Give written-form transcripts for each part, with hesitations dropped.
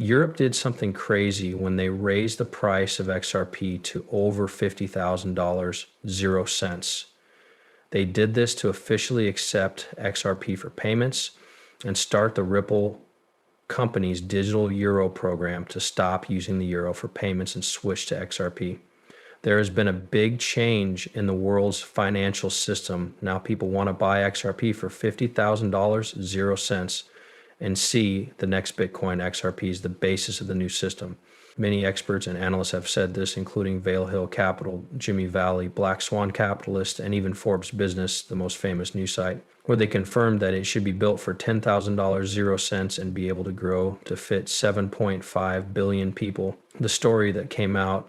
Europe did something crazy when they raised the price of XRP to over $50,000, 0 cents. They did this to officially accept XRP for payments and start the Ripple company's digital euro program to stop using the euro for payments and switch to XRP. There has been a big change in the world's financial system. Now people want to buy XRP for $50,000, 0 cents, and see the next Bitcoin XRP is the basis of the new system. Many experts and analysts have said this, including Vail Hill Capital, Jimmy Valley, Black Swan Capitalist, and even Forbes Business, the most famous news site, where they confirmed that it should be built for $10,000, 0 cents, and be able to grow to fit 7.5 billion people. The story that came out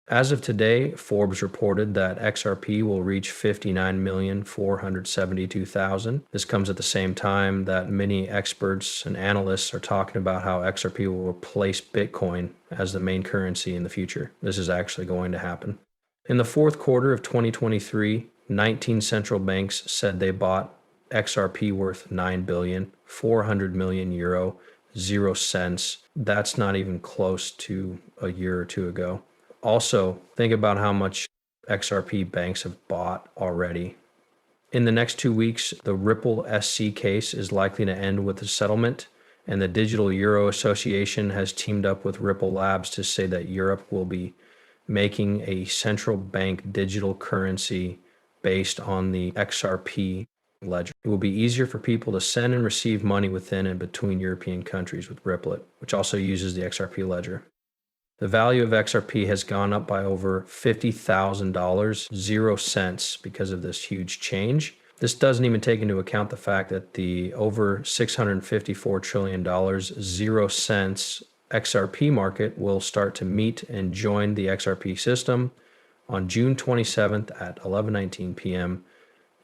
as of today, Forbes reported that XRP will reach 59,472,000. This comes at the same time that many experts and analysts are talking about how XRP will replace Bitcoin as the main currency in the future. This is actually going to happen. In the fourth quarter of 2023, 19 central banks said they bought XRP worth 9 billion, 400 million euro, 0 cents. That's not even close to a year or two ago. Also, think about how much XRP banks have bought already. In the next 2 weeks, the Ripple SC case is likely to end with a settlement, and the Digital Euro Association has teamed up with Ripple Labs to say that Europe will be making a central bank digital currency based on the XRP ledger. It will be easier for people to send and receive money within and between European countries with Ripple, which also uses the XRP ledger. The value of XRP has gone up by over $50,000, 0 cents, because of this huge change. This doesn't even take into account the fact that the over $654 trillion, 0 cents XRP market will start to meet and join the XRP system on June 27th at 11:19 p.m.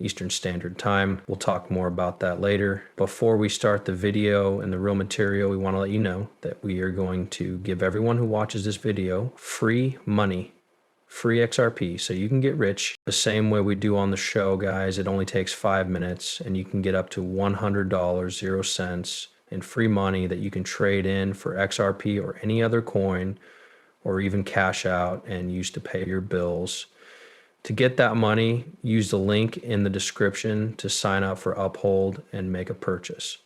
Eastern Standard Time. We'll talk more about that later. Before we start the video and the real material, we want to let you know that we are going to give everyone who watches this video free money, free XRP, so you can get rich the same way we do on the show, guys. It only takes 5 minutes, and you can get up to $100, 0 cents, in free money that you can trade in for XRP or any other coin, or even cash out and use to pay your bills. To get that money, use the link in the description to sign up for Uphold and make a purchase.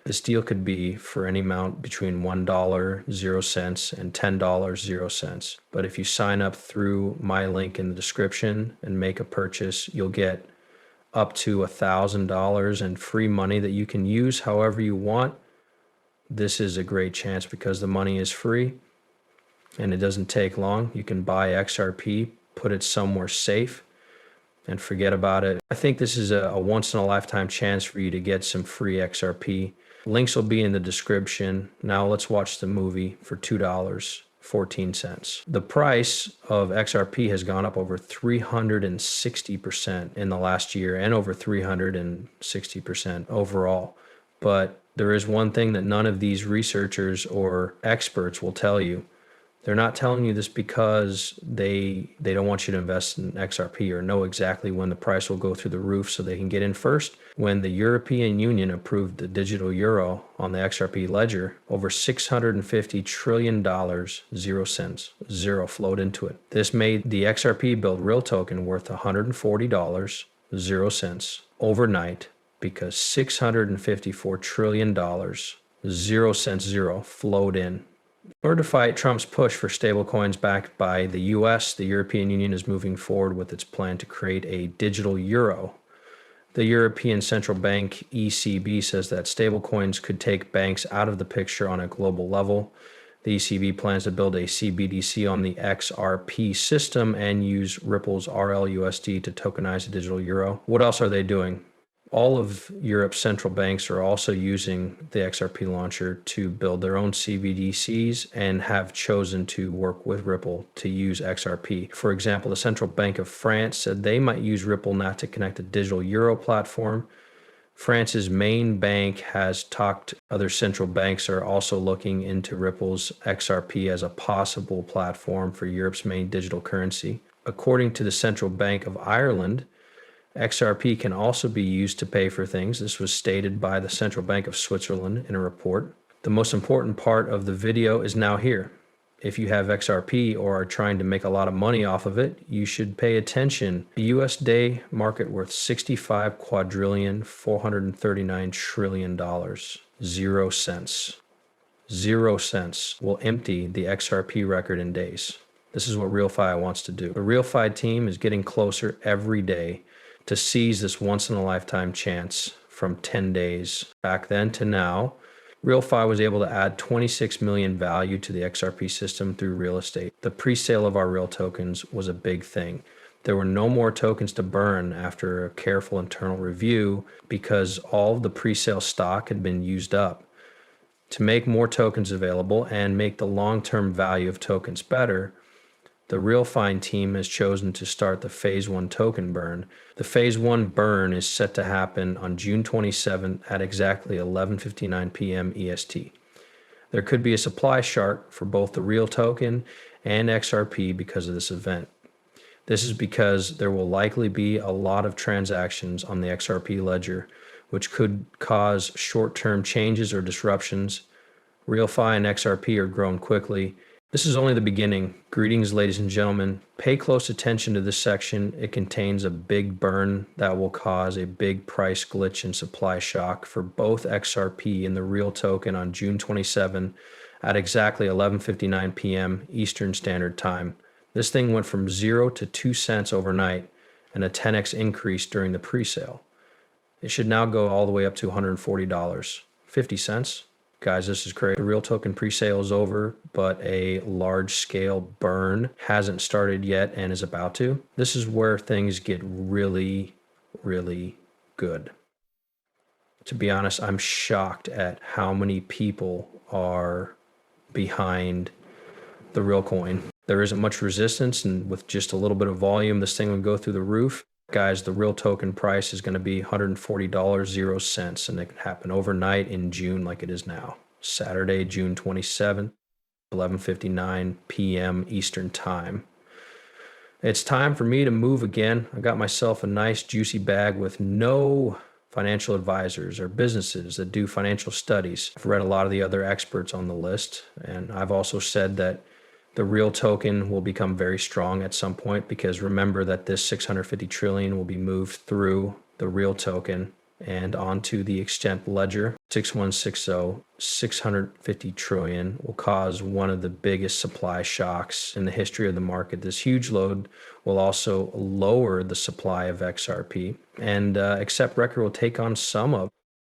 This deal could be for any amount between $1, 0 cents, and $10, 0 cents. But if you sign up through my link in the description and make a purchase, you'll get up to $1,000 in free money that you can use however you want. This is a great chance because the money is free and it doesn't take long. You can buy XRP, put it somewhere safe, and forget about it. I think this is a once-in-a-lifetime chance for you to get some free XRP. Links will be in the description. Now let's watch the movie for $2.14. The price of XRP has gone up over 360% in the last year and over 360% overall. But there is one thing that none of these researchers or experts will tell you. They're not telling you this because they don't want you to invest in XRP or know exactly when the price will go through the roof so they can get in first. When the European Union approved the digital euro on the XRP ledger, over $650 trillion, 0 cents, zero flowed into it. This made the XRP build real token worth $140, 0 cents overnight because $654 trillion, 0 cents, zero flowed in. In order to fight Trump's push for stablecoins backed by the US, the European Union is moving forward with its plan to create a digital euro. The European Central Bank, ECB, says that stablecoins could take banks out of the picture on a global level. The ECB plans to build a CBDC on the XRP system and use Ripple's RLUSD to tokenize the digital euro. What else are they doing? All of Europe's central banks are also using the XRP launcher to build their own CBDCs and have chosen to work with Ripple to use XRP. For example, the Central Bank of France said they might use Ripple not to connect the digital euro platform. France's main bank has talked. Other central banks are also looking into Ripple's XRP as a possible platform for Europe's main digital currency. According to the Central Bank of Ireland, XRP can also be used to pay for things. This was stated by the Central Bank of Switzerland in a report. The most important part of the video is now here. If you have XRP or are trying to make a lot of money off of it, you should pay attention. The US day market worth 65 quadrillion, $439 trillion, 0 cents. 0 cents will empty the XRP record in days. This is what RealFi wants to do. The RealFi team is getting closer every day to seize this once in a lifetime chance from 10 days back then to now. RealFi was able to add 26 million value to the XRP system through real estate. The pre-sale of our real tokens was a big thing. There were no more tokens to burn after a careful internal review because all of the pre-sale stock had been used up. To make more tokens available and make the long-term value of tokens better, the RealFi team has chosen to start the Phase 1 token burn. The Phase 1 burn is set to happen on June 27th at exactly 11:59 p.m. EST. There could be a supply shark for both the real token and XRP because of this event. This is because there will likely be a lot of transactions on the XRP ledger, which could cause short-term changes or disruptions. RealFi and XRP are growing quickly. This is only the beginning. Greetings, ladies and gentlemen. Pay close attention to this section. It contains a big burn that will cause a big price glitch and supply shock for both XRP and the real token on June 27 at exactly 11:59 p.m. Eastern Standard Time. This thing went from 0 to 2 cents overnight and a 10x increase during the pre-sale. It should now go all the way up to $140. 50 cents. Guys, this is crazy. The real token pre-sale is over, but a large-scale burn hasn't started yet and is about to. This is where things get really, really good. To be honest, I'm shocked at how many people are behind the real coin. There isn't much resistance, and with just a little bit of volume, this thing would go through the roof. Guys, the real token price is going to be $140, 0 cents, and it can happen overnight in June like it is now. Saturday, June 27th, 11:59 p.m. Eastern Time. It's time for me to move again. I got myself a nice juicy bag with no financial advisors or businesses that do financial studies. I've read a lot of the other experts on the list, and I've also said that the real token will become very strong at some point because remember that this 650 trillion will be moved through the real token and onto the exchange ledger. 6160, 650 trillion will cause one of the biggest supply shocks in the history of the market. This huge load will also lower the supply of XRP, and Accept Record will take on some of